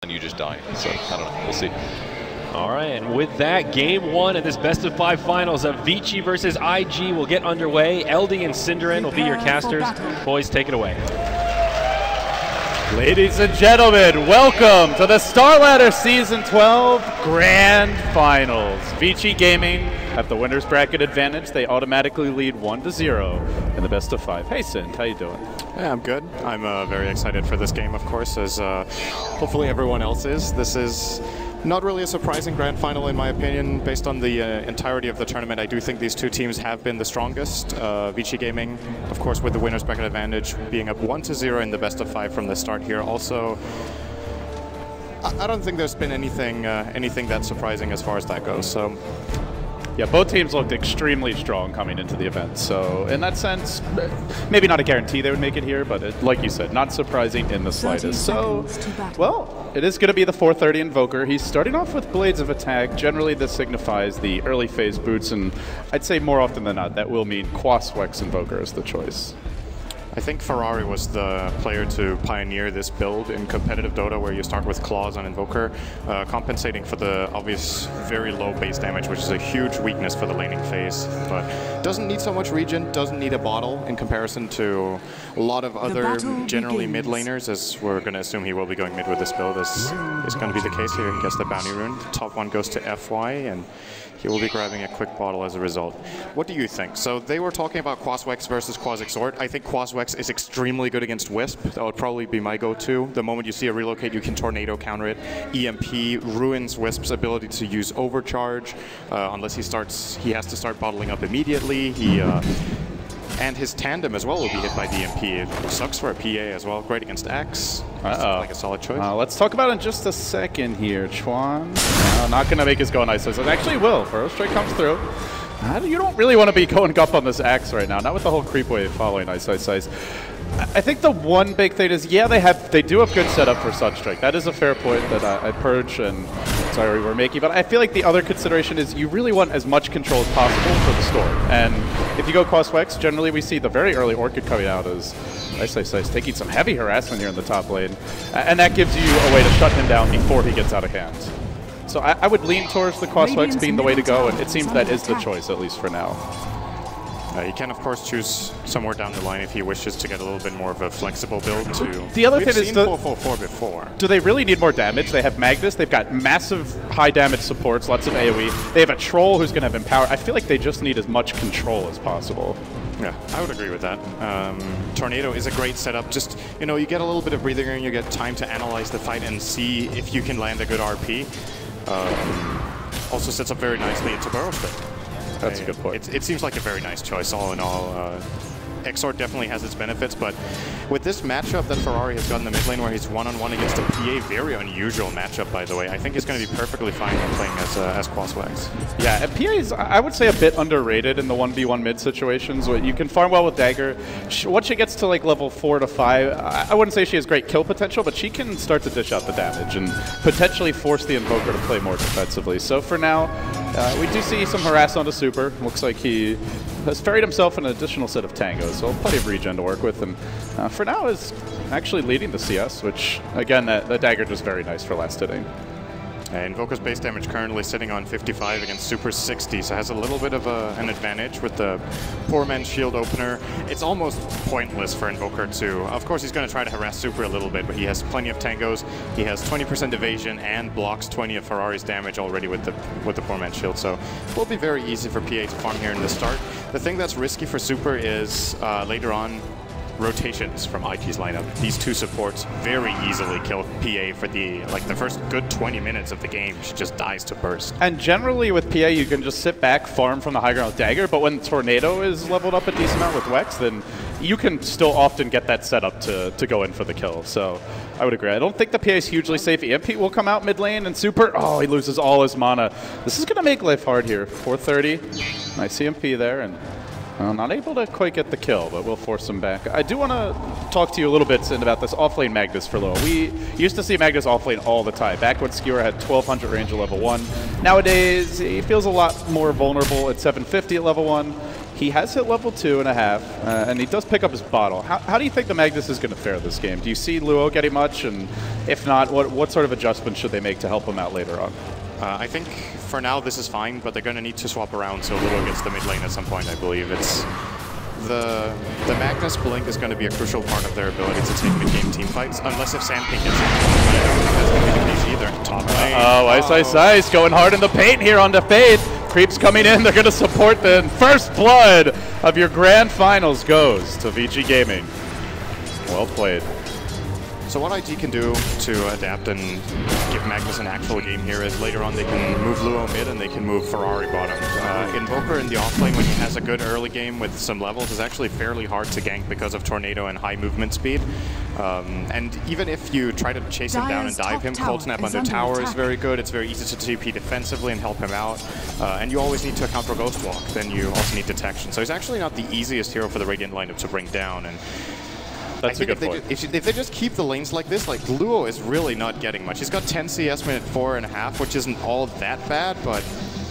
and you just die. So, I don't know. We'll see. All right, and with that, game one of this best-of-5 finals of Vici versus IG will get underway. LD and Cinderin will be your casters. Boys, take it away. Ladies and gentlemen, welcome to the Star Ladder Season 12 Grand Finals. Vici Gaming have the winner's bracket advantage. They automatically lead 1-0 in the best-of-5. Hey, Sind, how you doing? Yeah, I'm good. I'm very excited for this game, of course, as hopefully everyone else is. This is not really a surprising grand final, in my opinion. Based on the entirety of the tournament, I do think these two teams have been the strongest. Vici Gaming, of course, with the winner's bracket advantage, being up 1-0 in the best-of-5 from the start here. Also, I don't think there's been anything that surprising as far as that goes. So, yeah, both teams looked extremely strong coming into the event. So, in that sense, maybe not a guarantee they would make it here, but like you said, not surprising in the slightest. So, well, it is going to be the 430 Invoker. He's starting off with Blades of Attack. Generally, this signifies the early phase boots, and I'd say more often than not, that will mean Quaswex Invoker is the choice. I think Ferrari was the player to pioneer this build in competitive Dota, where you start with Claws on Invoker, compensating for the obvious very low base damage, which is a huge weakness for the laning phase. But doesn't need so much regen, doesn't need a bottle in comparison to a lot of other generally mid laners, as we're going to assume he will be going mid with this build, as is going to be the case here. He gets the bounty rune. The top one goes to FY, and he will be grabbing a quick bottle as a result. What do you think? So they were talking about Quaswex versus Quasexort. I think Quaswex is extremely good against Wisp. That would probably be my go-to. The moment you see a relocate, you can Tornado counter it. EMP ruins Wisp's ability to use Overcharge, unless he has to start bottling up immediately. And his tandem as well will be hit by DMP. It sucks for a PA as well. Great against Axe. Like a solid choice. Let's talk about it in just a second here. Chuan, not going to make his go on Ice Ice. Actually will. Burrow Strike comes through. You don't really want to be going up on this Axe right now. Not with the whole creep wave following Ice Ice Ice. I think the one big thing is, yeah, they do have good setup for Sunstrike. That is a fair point that I Purge and sorry we're making. But I feel like the other consideration is you really want as much control as possible for the storm. And if you go Quaswex, generally we see the very early Orchid coming out as Ice Ice Ice taking some heavy harassment here in the top lane. And that gives you a way to shut him down before he gets out of hand. So I would lean towards the Quaswex being the way to go, and it seems that is the choice, at least for now. He can, of course, choose somewhere down the line if he wishes to get a little bit more of a flexible build. The other thing is, 444 before. Do they really need more damage? They have Magnus. They've got massive high damage supports, lots of AoE. They have a Troll who's going to have Empower. I feel like they just need as much control as possible. Yeah, I would agree with that. Tornado is a great setup. Just, you know, you get a little bit of breathing room, you get time to analyze the fight and see if you can land a good RP. Also sets up very nicely into Burrow Strike. That's a good point. It seems like a very nice choice, all in all. Exort definitely has its benefits, but with this matchup that Ferrari has got in the mid lane where he's one-on-one against a PA, very unusual matchup, by the way, I think he's going to be perfectly fine when playing as Quaswex. Yeah, and PA is, I would say, a bit underrated in the 1v1 mid situations. You can farm well with Dagger. Once she gets to like level 4 to 5, I wouldn't say she has great kill potential, but she can start to dish out the damage and potentially force the Invoker to play more defensively. So for now, we do see some harass onto Super. Looks like he has ferried himself an additional set of tangos, so plenty of regen to work with. And for now is actually leading the CS, which, again, that Dagger just very nice for last hitting. Invoker's base damage currently sitting on 55 against Super 60, so has a little bit of an advantage with the Poor Man's Shield opener. It's almost pointless for Invoker to... Of course, he's going to try to harass Super a little bit, but he has plenty of tangos. He has 20% evasion and blocks 20 of Ferrari's damage already with the Poor Man's Shield, so it will be very easy for PA to farm here in the start. The thing that's risky for Super is later on, rotations from IT's lineup. These two supports very easily kill PA for the first good 20 minutes of the game. She just dies to burst. And generally with PA, you can just sit back, farm from the high ground with Dagger, but when Tornado is leveled up a decent amount with Wex, then you can still often get that set up to go in for the kill. So I would agree. I don't think the PA is hugely safe. EMP will come out mid lane, and Super, oh, he loses all his mana. This is going to make life hard here. 430, nice EMP there, and not able to quite get the kill, but we'll force him back. I do want to talk to you a little bit, Sin, about this offlane Magnus for low. We used to see Magnus offlane all the time. Back when Skewer had 1200 range at level 1. Nowadays, he feels a lot more vulnerable at 750 at level 1. He has hit level 2.5, and he does pick up his bottle. How do you think the Magnus is going to fare this game? Do you see Luo getting much? And if not, what sort of adjustments should they make to help him out later on? I think for now this is fine, but they're going to need to swap around so Luo gets the mid lane at some point, I believe. It's the Magnus Blink is going to be a crucial part of their ability to take mid-game team fights, unless if Sandking gets it. But I don't think that's going to be the case either. Top lane. iceiceice going hard in the paint here onto Faith. Creeps coming in. They're going to support the first blood of your grand finals goes to Vici Gaming. Well played. So what IG can do to adapt and give Magnus an actual game here is later on they can move Luo mid and they can move Ferrari bottom. Invoker in the offlane when he has a good early game with some levels is actually fairly hard to gank because of Tornado and high movement speed. And even if you try to chase him down and dive him, Cold Snap under tower is very good. It's very easy to TP defensively and help him out. And you always need to account for Ghost Walk. Then you also need detection. So he's actually not the easiest hero for the Radiant lineup to bring down. And that's a good point. If they just keep the lanes like this, like Luo is really not getting much. He's got 10 CS minute 4.5, which isn't all that bad, but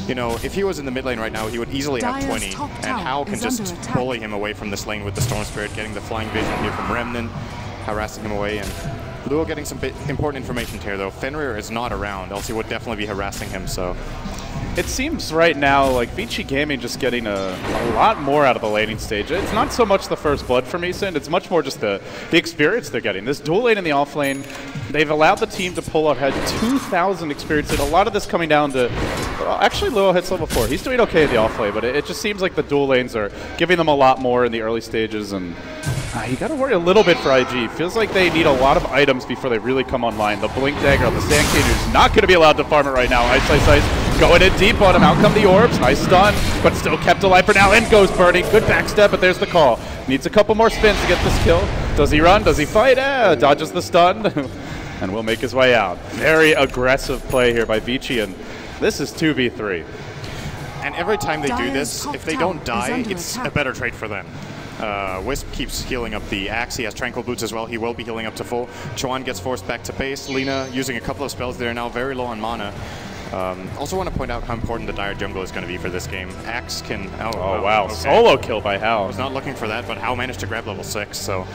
you know, if he was in the mid lane right now, he would easily have 20, and Hao can just bully him away from this lane with the Storm Spirit, getting the flying vision here from Remnant, harassing him away, and Luo getting some important information here though. Fenrir is not around, else he would definitely be harassing him, so. It seems right now like Vici Gaming just getting a lot more out of the laning stage. It's not so much the first blood from Eason, it's much more just the experience they're getting. This dual lane in the off lane, they've allowed the team to pull ahead 2,000 experience, and a lot of this coming down to, actually Luo hits level 4. He's doing okay in the off lane, but it just seems like the dual lanes are giving them a lot more in the early stages, and you got to worry a little bit for IG. Feels like they need a lot of items before they really come online. The Blink Dagger on the Sand King, who's not going to be allowed to farm it right now. iceiceice going in deep on him. Out come the orbs. Nice stun, but still kept alive for now. In goes Burning. Good backstep, but there's the call. Needs a couple more spins to get this kill. Does he run? Does he fight? Dodges the stun and will make his way out. Very aggressive play here by Vici, and this is 2v3. And every time they do this, if they don't die, it's a better trade for them. Wisp keeps healing up the Axe. He has Tranquil Boots as well. He will be healing up to full. Chuan gets forced back to base. Lina using a couple of spells. They're now very low on mana. Also want to point out how important the Dire Jungle is going to be for this game. Axe can... Oh, wow. Okay. Solo kill by Hao. I was not looking for that, but Hao managed to grab level 6, so...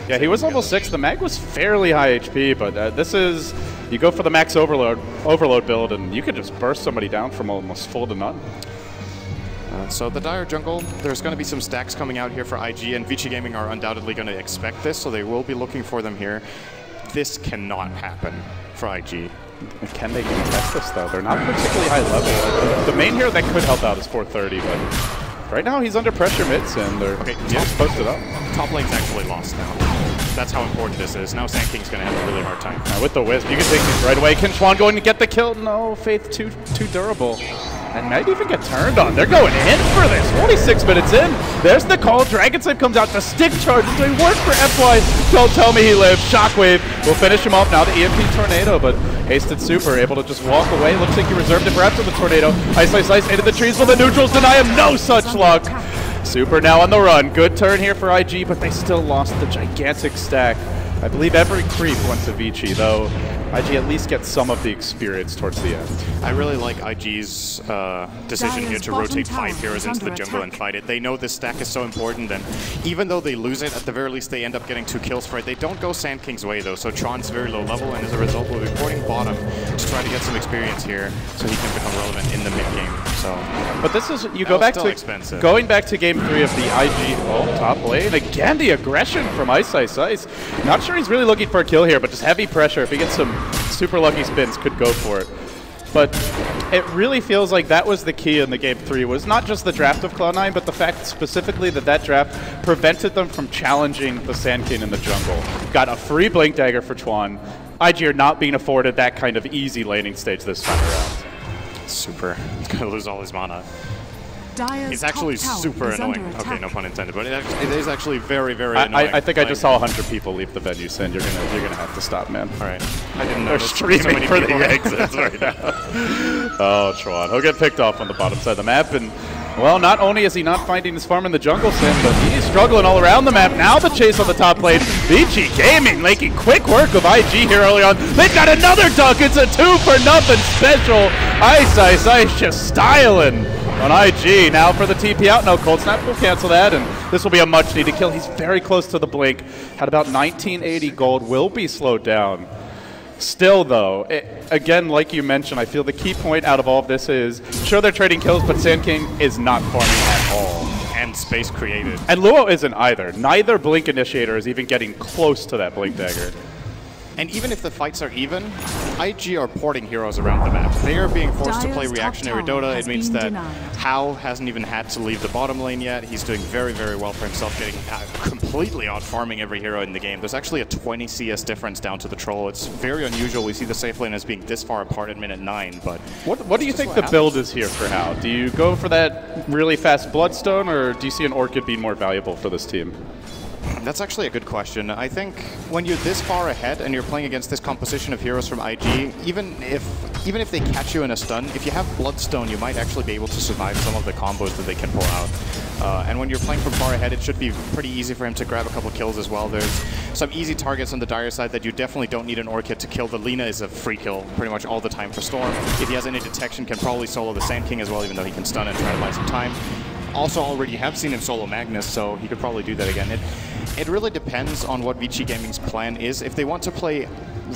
Yeah, he was level 6. The mag was fairly high HP, but this is... You go for the max overload build, and you could just burst somebody down from almost full to none. So the Dire Jungle, there's going to be some stacks coming out here for IG, and Vici Gaming are undoubtedly going to expect this, so they will be looking for them here. This cannot happen for IG. Can they contest this, though? They're not particularly high level. The main hero that could help out is 430, but right now he's under pressure mids, and they're posted up. Top lane's actually lost now. That's how important this is. Now Sand King's going to have a really hard time. With the Wisp, you can take these right away. Can Chuan going to get the kill? No, Faith too durable. And might even get turned on. They're going in for this. 46 minutes in. There's the call. Dragon Slave comes out. The stick charge is doing work for FY. Don't tell me he lives. Shockwave will finish him off. Now the EMP Tornado, but Hasted Super able to just walk away. Looks like he reserved it for after the Tornado. Ice into the trees. Will the neutrals deny him? No such luck. Super now on the run. Good turn here for IG, but they still lost the gigantic stack. I believe every creep went to Vici, though IG at least gets some of the experience towards the end. I really like IG's decision here to rotate 5 heroes into the jungle and fight it. They know this stack is so important, and even though they lose it, at the very least they end up getting 2 kills for it. They don't go Sand King's way though, so Tron's very low level, and as a result will be porting bottom to try to get some experience here so he can become relevant in the mid game. So, but this is, you go back to expensive. Going back to game 3 of the IG top lane. Again, the aggression from iceiceice. Not sure he's really looking for a kill here, but just heavy pressure. If he gets some super lucky spins, could go for it. But it really feels like that was the key in the game 3, was not just the draft of Cloud9, but the fact specifically that that draft prevented them from challenging the Sand King in the jungle. Got a free Blink Dagger for Chuan. IG are not being afforded that kind of easy laning stage this time around. Super. He's going to lose all his mana. It's actually super annoying. Okay, no pun intended, but it is actually very, very annoying. I think I just saw 100 people leave the venue, Sin. You're gonna have to stop, man. All right. I didn't know. They're streaming for the exits right now. Oh, Chuan. He'll get picked off on the bottom side of the map, and well, not only is he not finding his farm in the jungle, Sin, but he's struggling all around the map. Now the chase on the top lane. Vici Gaming making quick work of IG here early on. They've got another duck. It's a 2-for-nothing special. iceiceice just styling. on IG. Now for the TP out. No, Cold Snap will cancel that, and this will be a much-needed kill. He's very close to the blink. Had about 1980 gold. Will be slowed down. Still, though, again, like you mentioned, I feel the key point out of all of this is, sure, they're trading kills, but Sand King is not farming at all. And space created. And Luo isn't either. Neither Blink Initiator is even getting close to that Blink Dagger. And even if the fights are even, IG are porting heroes around the map. They are being forced to play reactionary Dota. It means that Hao hasn't even had to leave the bottom lane yet. He's doing very, very well for himself, getting completely out-farming every hero in the game. There's actually a 20 CS difference down to the Troll. It's very unusual. We see the safe lane as being this far apart at minute 9, but... What do you think the build is here for Hao? Do you go for that really fast Bloodstone, or do you see an Orchid being more valuable for this team? That's actually a good question. I think when you're this far ahead and you're playing against this composition of heroes from IG, even if they catch you in a stun, if you have Bloodstone, you might actually be able to survive some of the combos that they can pull out. And when you're playing from far ahead, it should be pretty easy for him to grab a couple kills as well. There's some easy targets on the Dire side that you definitely don't need an Orchid to kill. The Lina is a free kill pretty much all the time for Storm. If he has any detection, can probably solo the Sand King as well, even though he can stun and try to buy some time. Also already have seen him solo Magnus, so he could probably do that again. It really depends on what Vici Gaming's plan is. If they want to play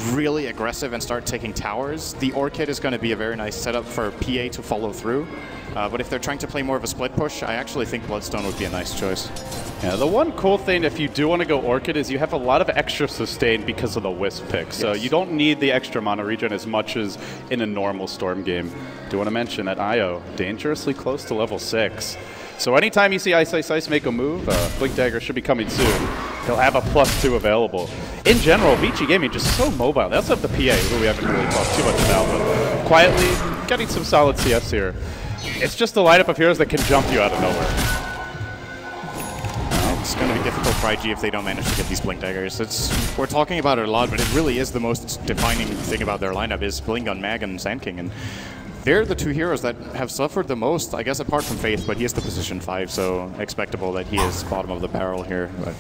really aggressive and start taking towers, the Orchid is going to be a very nice setup for PA to follow through. But if they're trying to play more of a split push, I actually think Bloodstone would be a nice choice. Yeah, the one cool thing if you do want to go Orchid is you have a lot of extra sustain because of the Wisp pick. So you don't need the extra mana regen as much as in a normal Storm game. Do want to mention that IO, dangerously close to level 6. So anytime you see iceiceice make a move, Blink Dagger should be coming soon. He'll have a +2 available. In general, Vici Gaming just so mobile. They also have the PA, who we haven't really talked too much about, but quietly getting some solid CS here. It's just a lineup of heroes that can jump you out of nowhere. It's going to be difficult for IG if they don't manage to get these Blink Daggers. We're talking about it a lot, but it really is the most defining thing about their lineup is Blink on Mag and Sand King. And they're the two heroes that have suffered the most, I guess, apart from Faith, but he is the position 5, so expectable that he is bottom of the barrel here. But.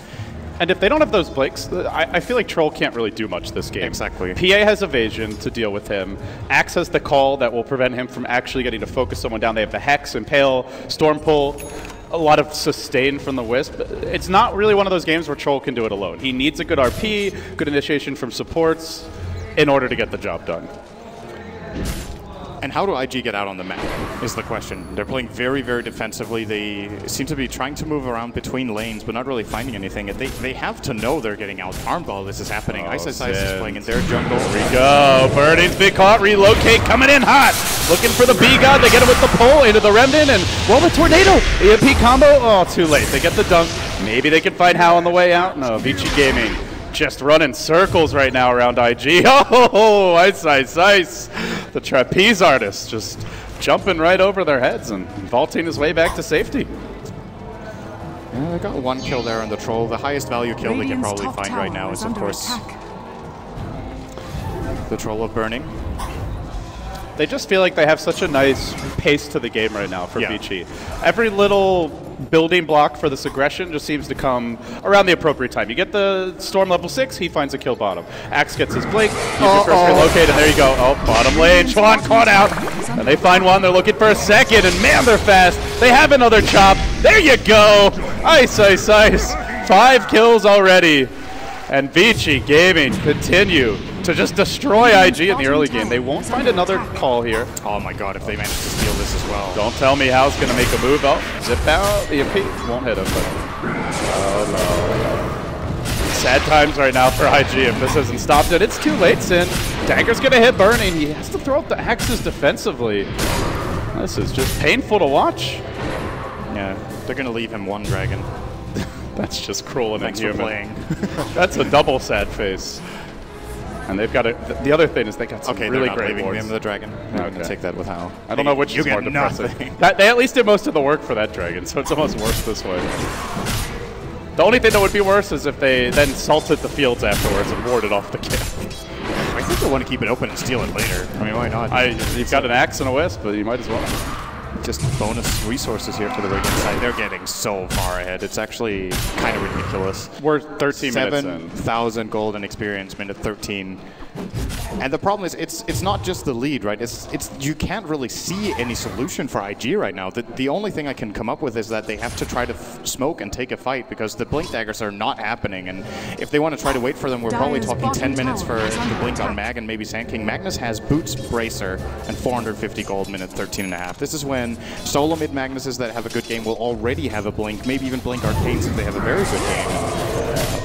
And if they don't have those Blinks, I feel like Troll can't really do much this game. Exactly. PA has evasion to deal with him. Axe has the call that will prevent him from actually getting to focus someone down. They have the Hex, Impale, Storm Pull, a lot of sustain from the Wisp. It's not really one of those games where Troll can do it alone. He needs a good RP, good initiation from supports in order to get the job done. And how do IG get out on the map is the question. They're playing very, very defensively. They seem to be trying to move around between lanes, but not really finding anything. They have to know they're getting out-farmed while this is happening. iceiceice is playing in their jungle. Here we go. Birding's been caught. Relocate coming in hot. Looking for the B-God. They get him with the pull into the Remnant, and, well, the Tornado. EMP combo. Oh, too late. They get the dunk. Maybe they can find Hao on the way out. No, Vici Gaming just running circles right now around IG. Oh, iceiceice. The trapeze artist just jumping right over their heads and vaulting his way back to safety. Yeah, they got one kill there on the Troll. The highest value kill they can probably find right now is, of course, the Troll of Burning. They just feel like they have such a nice pace to the game right now for Vici. Every little building block for this aggression just seems to come around the appropriate time. You get the Storm level 6, he finds a kill bottom. Axe gets his Blink, uses first relocate, and there you go. Oh, bottom lane, Chuan caught out. And they find one, they're looking for a second, and man, they're fast. They have another chop. There you go. Iceiceice, 5 kills already. And Vici Gaming continue to just destroy IG in the early game. They won't find another call here. Oh my god, if they manage to steal this as well. Don't tell me Hao's going to make a move. Oh, zip out. The EMP won't hit him. But oh no. Sad times right now for IG. If this hasn't stopped it, it's too late, Sin. Dagger's going to hit Burning. He has to throw up the axes defensively. This is just painful to watch. Yeah, they're going to leave him one dragon. That's just cruel and inhuman. Playing. That's a double sad face. And they've got the other thing is they got some really great leaving boards. him the dragon. I'm going to take that with Hao. I don't know which is more depressing. They at least did most of the work for that dragon, so it's almost worse this way. The only thing that would be worse is if they then salted the fields afterwards and warded off the camp. I think they want to keep it open and steal it later. I mean, why not? You've got an axe and a wisp, but you might as well. Just bonus resources here for the Rig side. They're getting so far ahead. It's actually kind of ridiculous. We're 13 minutes in. 7,000 gold and experience, minute 13. And the problem is, it's not just the lead, right? It's you can't really see any solution for IG right now. The only thing I can come up with is that they have to try to smoke and take a fight because the blink daggers are not happening. And if they want to try to wait for them, we're probably talking 10 minutes for the blink on Mag and maybe Sand King. Magnus has Boots, Bracer, and 450 gold, minute 13.5. This is when solo mid Magnuses that have a good game will already have a blink, maybe even blink Arcanes if they have a very good game.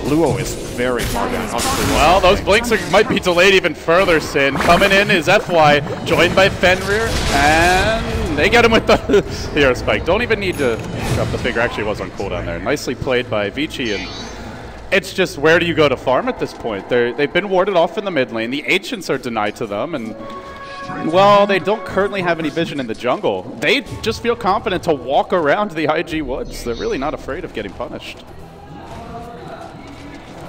Luo is very far down. Well, those blinks might be delayed even further, Sin. Coming in is FY, joined by Fenrir, and they get him with the Hero Spike. Don't even need to drop the finger. Actually, it was on cooldown there. Nicely played by Vici, and it's just where do you go to farm at this point? They've been warded off in the mid lane. The Ancients are denied to them, and well, they don't currently have any vision in the jungle. They just feel confident to walk around the IG woods. They're really not afraid of getting punished.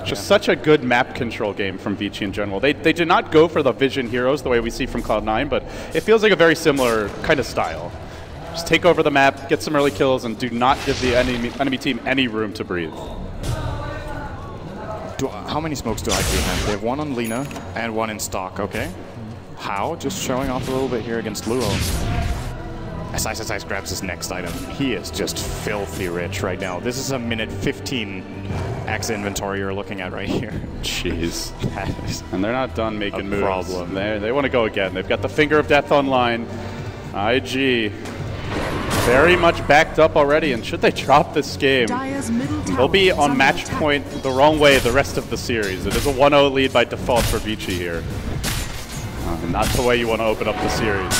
Just such a good map control game from Vici in general. They did not go for the vision heroes the way we see from Cloud9, but it feels like a very similar kind of style. Just take over the map, get some early kills, and do not give the enemy team any room to breathe. How many smokes do IG have? They have one on Lina and one in stock, okay? How? Just showing off a little bit here against Luo. iceiceice grabs his next item. He is just filthy rich right now. This is a minute 15 Axe inventory you're looking at right here. Jeez. And they're not done making moves. Problem. They want to go again. They've got the Finger of Death online. IG very much backed up already, and should they drop this game, they'll be on match point the wrong way the rest of the series. It is a 1-0 lead by default for Vici here. Not the way you want to open up the series.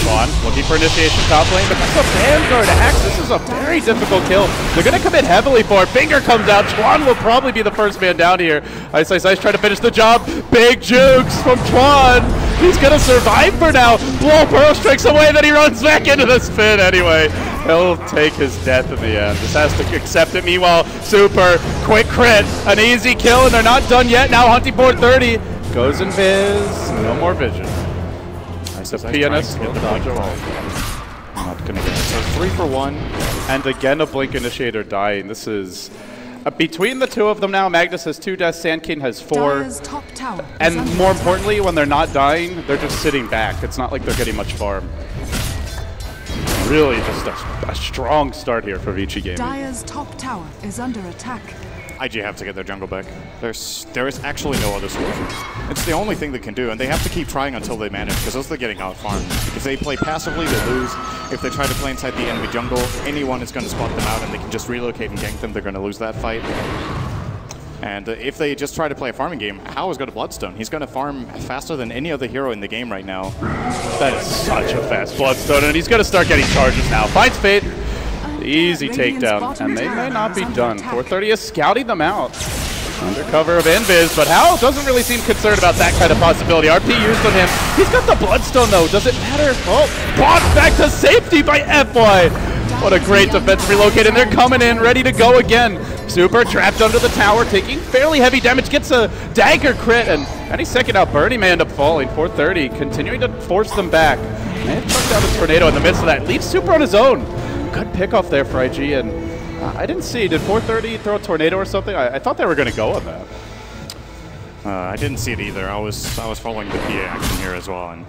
Sean looking for initiation top lane, but that's a Vanguard Axe. This is a very difficult kill. They're going to commit heavily for it. Finger comes out. Chuan will probably be the first man down here. iceiceice trying to finish the job. Big jukes from Chuan. He's going to survive for now. Blow Pearl Strikes away, then he runs back into the spin anyway. He'll take his death in the end. Just has to accept it. Meanwhile, Super, quick crit, an easy kill, and they're not done yet. Now hunting for 30. Goes in Viz. No more vision. The pianist will dodge away. Not gonna get it. So 3 for 1. And again, a Blink Initiator dying. This is between the two of them now. Magnus has 2 deaths, Sand King has 4. And more importantly, when they're not dying, they're just sitting back. It's not like they're getting much farm. Really just a strong start here for Vici Gaming. Dire's top tower is under attack. IG have to get their jungle back. There is actually no other solution. It's the only thing they can do, and they have to keep trying until they manage, because else they're getting out-farmed. If they play passively, they lose. If they try to play inside the enemy jungle, anyone is going to spot them out, and they can just relocate and gank them. They're going to lose that fight. And if they just try to play a farming game, Hao has got a Bloodstone. He's going to farm faster than any other hero in the game right now. That is such a fast Bloodstone, and he's going to start getting charges now. Finds Fate. Easy takedown, and they may not be done. 430 is scouting them out. Under cover of Invis, but Hal doesn't really seem concerned about that kind of possibility. RP used on him. He's got the Bloodstone, though. Does it matter? Oh, brought back to safety by FY. What a great defense relocate, and they're coming in, ready to go again. Super trapped under the tower, taking fairly heavy damage, gets a dagger crit, and any second now, Birdie may end up falling. 430, continuing to force them back. Man, chucked out a tornado in the midst of that. Leaves Super on his own. Good pickoff there for IG, and I didn't see. Did 430 throw a tornado or something? I thought they were going to go on that. I didn't see it either. I was following the PA action here as well, and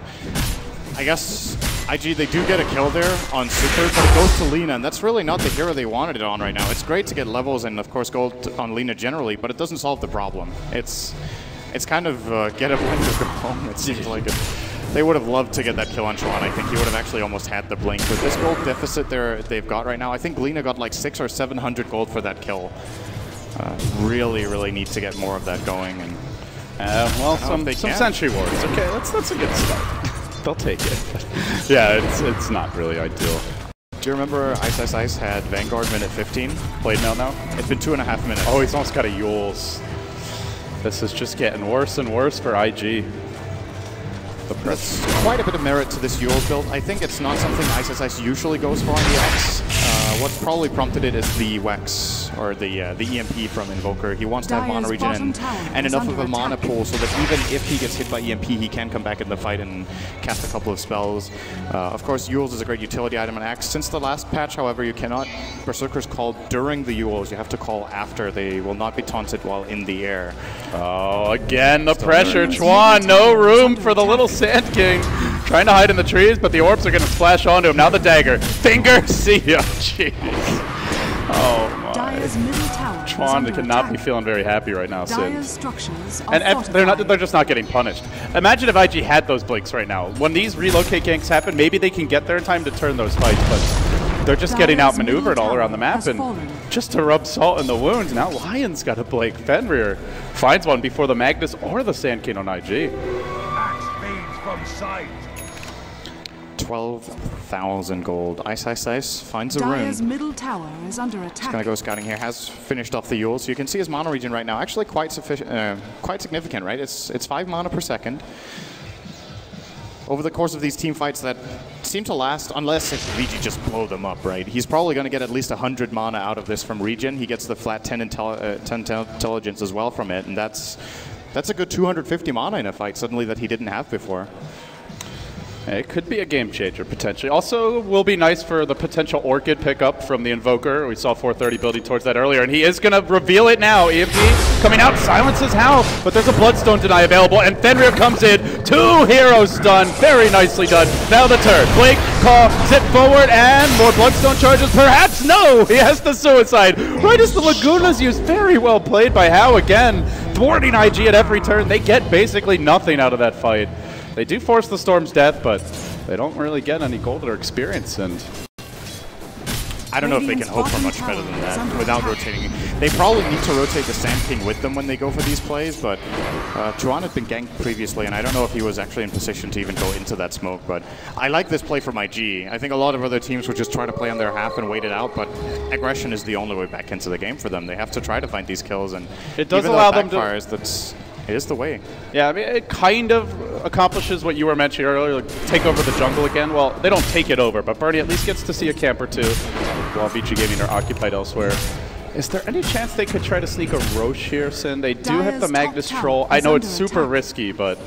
I guess IG, they do get a kill there on Super, but it goes to Lina, and that's really not the hero they wanted it on right now. It's great to get levels and, of course, gold on Lina generally, but it doesn't solve the problem. It's kind of get a blink or go home. It seems like it. They would have loved to get that kill on Chuan. I think he would have actually almost had the blink. With this gold deficit they've got right now, I think Lina got like 600 or 700 gold for that kill. Really need to get more of that going. And well, some Sentry Wards. Okay, that's a good start. They'll take it. Yeah, it's not really ideal. Do you remember iceiceice had Vanguard minute 15? Played now? It's been 2.5 minutes. Oh, he's almost got a Yules. This is just getting worse and worse for IG. That's quite a bit of merit to this Yule build. I think it's not something iceiceice usually goes for on the X. what probably prompted it is the Wax, or the EMP from Invoker. He wants to have mana regen and enough of a mana pool so that even if he gets hit by EMP, he can come back in the fight and cast a couple of spells. Of course, Yules is a great utility item in Axe. Since the last patch, however, you cannot Berserkers call during the Yules. You have to call after. They will not be taunted while in the air. Oh, again, the pressure. Chuan, no room for the little Sand King. Trying to hide in the trees, but the orbs are going to splash onto him. Now the dagger. Finger, see ya. Jeez. Oh, my. Chuan cannot be feeling very happy right now, Sin. And they're just not getting punished. Imagine if IG had those blinks right now. When these relocate ganks happen, maybe they can get there in time to turn those fights, but they're just getting outmaneuvered all around the map. And just to rub salt in the wounds, now Lion's got a Blake. Fenrir finds one before the Magnus or the Sand King on IG. 12,000 gold. iceiceice finds a rune. Middle tower is under attack. He's gonna go scouting here. Has finished off the Yule, so you can see his mana regen right now. Actually, quite significant, right? It's 5 mana per second. Over the course of these team fights that seem to last, unless if VG just blow them up, right? He's probably going to get at least 100 mana out of this from regen. He gets the flat 10 intelligence as well from it, and that's a good 250 mana in a fight suddenly that he didn't have before. It could be a game changer, potentially. Also, will be nice for the potential Orchid pickup from the Invoker. We saw 430 building towards that earlier, and he is going to reveal it now. EMP coming out, silences Hal, but there's a Bloodstone deny available, and Fenrir comes in. 2 heroes done. Very nicely done. Now the turn. Blink, call, zip forward, and more Bloodstone charges. Perhaps no! He has the suicide. Right as the Laguna's used. Very well played by Hal again. Thwarting IG at every turn. They get basically nothing out of that fight. They do force the Storm's death, but they don't really get any gold or experience, and I don't know if they can hope for much better than that without rotating. They probably need to rotate the Sand King with them when they go for these plays, but Chuan had been ganked previously, and I don't know if he was actually in position to even go into that smoke, but I like this play from IG. I think a lot of other teams would just try to play on their half and wait it out, but aggression is the only way back into the game for them. They have to try to find these kills, and it does allow them to... It is the way. Yeah, I mean, it kind of accomplishes what you were mentioning earlier, like take over the jungle again. Well, they don't take it over, but Bernie at least gets to see a camp or two while Vici Gaming are occupied elsewhere. Is there any chance they could try to sneak a Roche here, Sin? They do have the Magnus Troll. I know it's super risky, but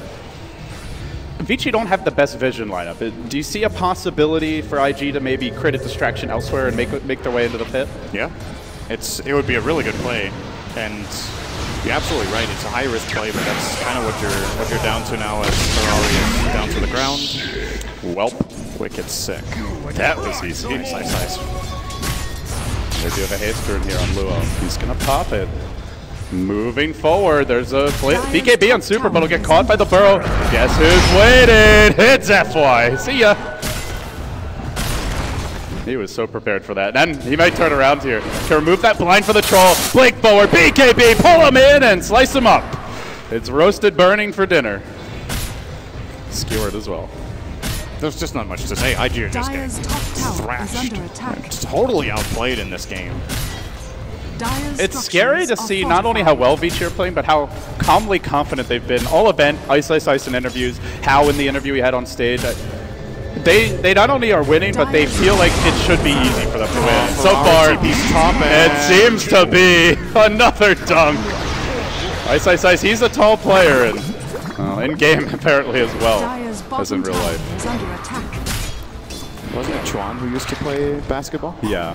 Vici don't have the best vision lineup. Do you see a possibility for IG to maybe create a distraction elsewhere and make their way into the pit? Yeah, it would be a really good play, and you're absolutely right. It's a high-risk play, but that's kind of what you're down to now as Ferrari is down to the ground. Welp, wicked sick. That was easy. Nice. They do have a haste turn here on Luo. He's going to pop it. Moving forward, there's a BKB on Super, but he'll get caught by the burrow. Guess who's waiting? It's FY. See ya. He was so prepared for that. And he might turn around here to remove that blind for the troll. Blink forward, BKB, pull him in and slice him up. It's roasted burning for dinner. Skewered as well. There's just not much to say. IG are just getting thrashed. It's totally outplayed in this game. It's scary to see not only how well Vici are playing, but how calmly confident they've been. All event, iceiceice in interviews, how in the interview he had on stage. They not only are winning, but they feel like it should be easy for them to win. So far, it seems to be another dunk. iceiceice, he's a tall player, and in game apparently as well as in real life. Wasn't it Chuan who used to play basketball? Yeah.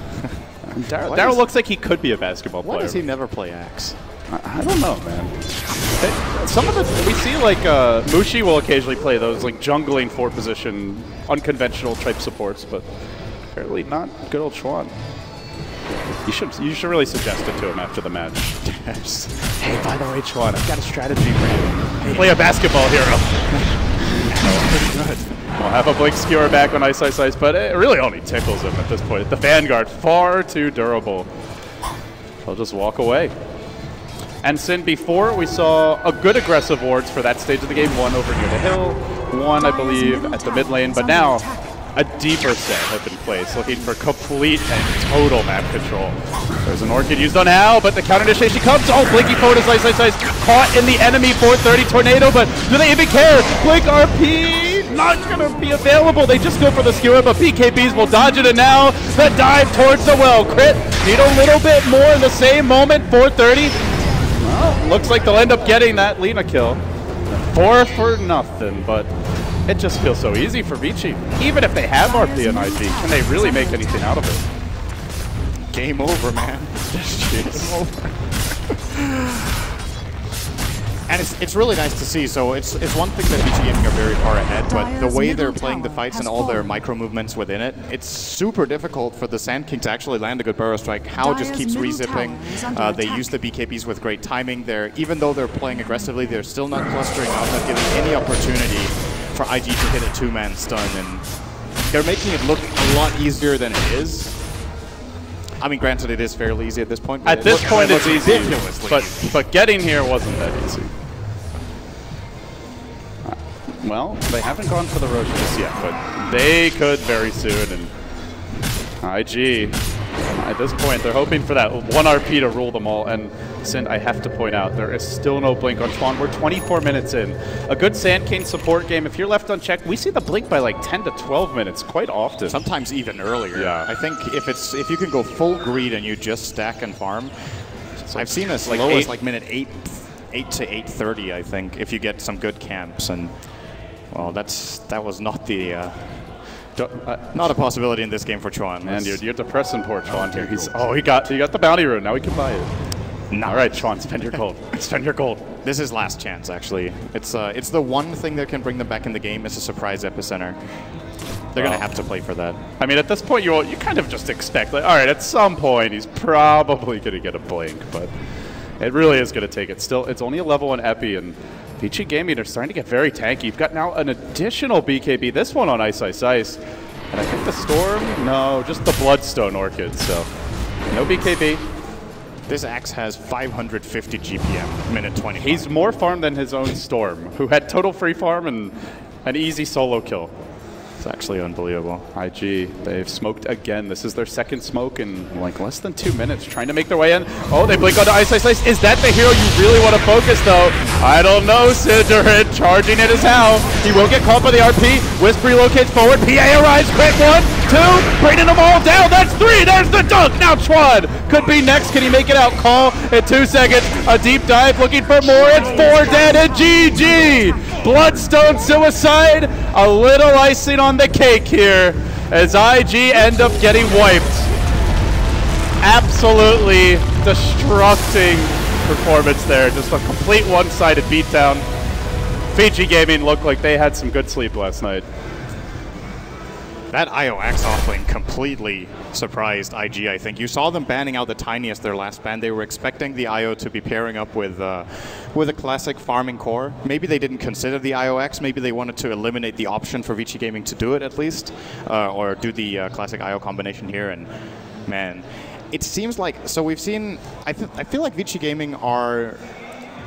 Daryl looks like he could be a basketball player. Why does he never play Axe? I don't know, man. Some of the we see like Mushi will occasionally play those like jungling 4-position unconventional type supports, but apparently not good old Chuan. You should really suggest it to him after the match. Hey, by the way, Chuan, I've got a strategy for you. Play a basketball hero. Pretty good. We'll have a Blink Skewer back on iceiceice, but it really only tickles him at this point. The Vanguard, far too durable. He'll just walk away. And Sin, before we saw a good aggressive wards for that stage of the game, one over near the hill, one, I believe, at the mid lane, but now a deeper set has been placed, looking for complete and total map control. There's an Orchid used on Al, but the counter initiation comes. Oh, blinking forward is iceiceice, caught in the enemy 430 tornado, but do they even care? Blink RP, not going to be available. They just go for the skewer, but BKBs will dodge it, and now the dive towards the well. Crit, need a little bit more in the same moment, 430. Well, looks like they'll end up getting that Lina kill. 4 for nothing, but it just feels so easy for Vici. Even if they have RP and IG, can they really make anything out of it? Game over, man. Game over. And it's really nice to see. So it's one thing that Vici Gaming are very far ahead, but the way they're playing the fights and all their micro movements within it, it's super difficult for the Sand King to actually land a good burrow strike. How just keeps re-zipping. They use the BKBs with great timing. Even though they're playing aggressively, they're still not clustering out, not giving any opportunity for IG to hit a two-man stun, and they're making it look a lot easier than it is. I mean, granted, it is fairly easy at this point. At this point, it's easy, but getting here wasn't that easy. Well, they haven't gone for the Roche just yet, but they could very soon. And IG, at this point, they're hoping for that 1 RP to rule them all. And Sin, I have to point out, there is still no blink on Chuan. We're 24 minutes in. A good Sand King support game, if you're left unchecked, we see the blink by like 10 to 12 minutes quite often. Sometimes even earlier. Yeah. I think if you can go full greed and you just stack and farm, so I've seen as low as like minute 8 to 8:30, I think, if you get some good camps. And well, that was not the not a possibility in this game for Chuan. Man, you're depressing poor Chuan here. He got the bounty rune. Now he can buy it. All right, Chuan, spend your gold. Spend your gold. This is last chance, actually. It's the one thing that can bring them back in the game is a surprise epicenter. They're going to have to play for that. I mean, at this point, you kind of just expect, like, all right, at some point, he's probably going to get a blink, but it really is going to take it. Still, it's only a level 1 epi, and Vici Gaming are starting to get very tanky. You've got now an additional BKB, this one on Ice. And I think the Storm, no, just the Bloodstone Orchid, so no BKB. This Axe has 550 GPM, minute 20. He's more farm than his own Storm, who had total free farm and an easy solo kill. It's actually unbelievable. IG, they've smoked again. This is their second smoke in like less than 2 minutes, trying to make their way in. Oh, they blink onto Ice. Is that the hero you really want to focus, though? I don't know, Sidgerid. Charging it is how. He will get caught by the RP. Wisp relocates forward. PA arrives quick. 1, 2, bringing them all down. That's 3. There's the dunk. Now Chuan could be next. Can he make it out? Call in 2 seconds. A deep dive looking for more. It's 4 dead and GG. Bloodstone suicide. A little icing on the cake here as IG end up getting wiped. Absolutely destructing performance there. Just a complete one-sided beatdown. Vici Gaming looked like they had some good sleep last night. That IO Axe offlane completely surprised IG, I think. You saw them banning out the Tiniest their last ban. They were expecting the IO to be pairing up with a classic farming core. Maybe they didn't consider the IO Axe. Maybe they wanted to eliminate the option for Vici Gaming to do it at least, or do the classic IO combination here. And man, it seems like, so we've seen, I feel like Vici Gaming are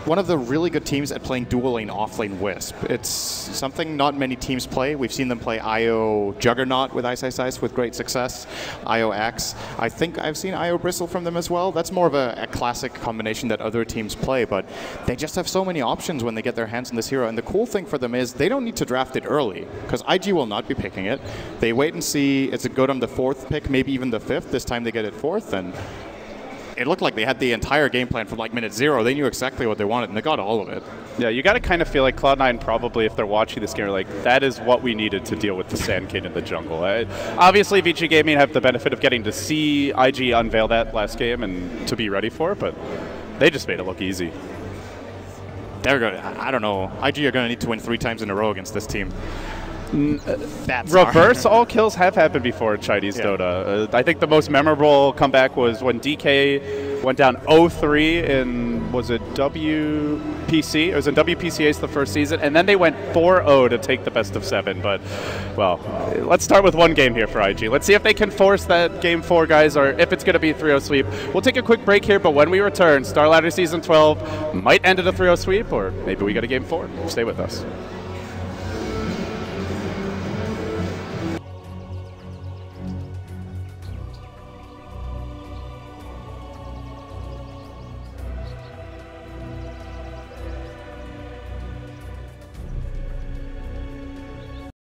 one of the really good teams at playing dual lane off-lane Wisp. It's something not many teams play. We've seen them play IO Juggernaut with iceiceice with great success, IO Axe. I think I've seen IO Bristle from them as well. That's more of a classic combination that other teams play, but they just have so many options when they get their hands on this hero. And the cool thing for them is they don't need to draft it early, because IG will not be picking it. They wait and see, it's a Godam the 4th pick, maybe even the 5th. This time they get it 4th, and it looked like they had the entire game plan from like minute 0. They knew exactly what they wanted, and they got all of it. Yeah, you got to kind of feel like Cloud9 probably, if they're watching this game, are like, that is what we needed to deal with the Sand King in the jungle. Obviously, Vici Gaming have the benefit of getting to see IG unveil that last game and to be ready for it, but they just made it look easy. They're good. I don't know. IG are going to need to win 3 times in a row against this team. Reverse all kills have happened before in Chinese Dota. I think the most memorable comeback was when DK went down 0-3 in, was it WPC? It was in WPCA's the first season, and then they went 4-0 to take the best of 7. But, well, let's start with one game here for IG. Let's see if they can force that game 4, guys, or if it's going to be a 3-0 sweep. We'll take a quick break here, but when we return, Star Ladder Season 12 might end in a 3-0 sweep, or maybe we get a game 4. Stay with us.